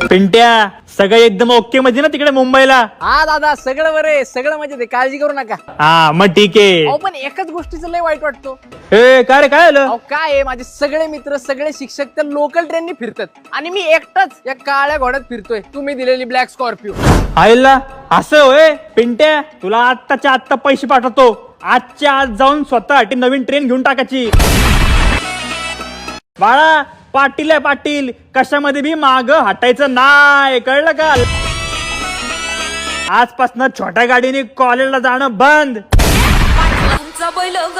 पिंट्या सगळं एकदम ओके मध्ये ना तिकडे मुंबईला? हा दादा सगळं बरं आहे, सगळं मजेत आहे, काळजी करू नका. हा मग ठीक आहे. अहो पण एकच गोष्टीचं लय वाईट वाटतो. ए काय रे, काय झालं? अहो काय आहे, माझे सगळे मित्र सगळे शिक्षक त्या लोकल ट्रेननी फिरतात आणि मी एकटाच या काळ्या घोड्यात फिरतोय, तुम्ही दिलेली ब्लॅक स्कॉर्पिओ. आईला असं होय? पिंट्या तुला आत्ताच्या आत्ता पैसे पाठवतो, आजच्या आज जाऊन स्वतःसाठी नवीन ट्रेन घेऊन टाकायची. बाळा पाटील आहे पाटील, कशामध्ये बी माग हटायचं नाही, कळलं का? आजपासून छोट्या गाडीने कॉलेजला जाणं बंद. बैल ग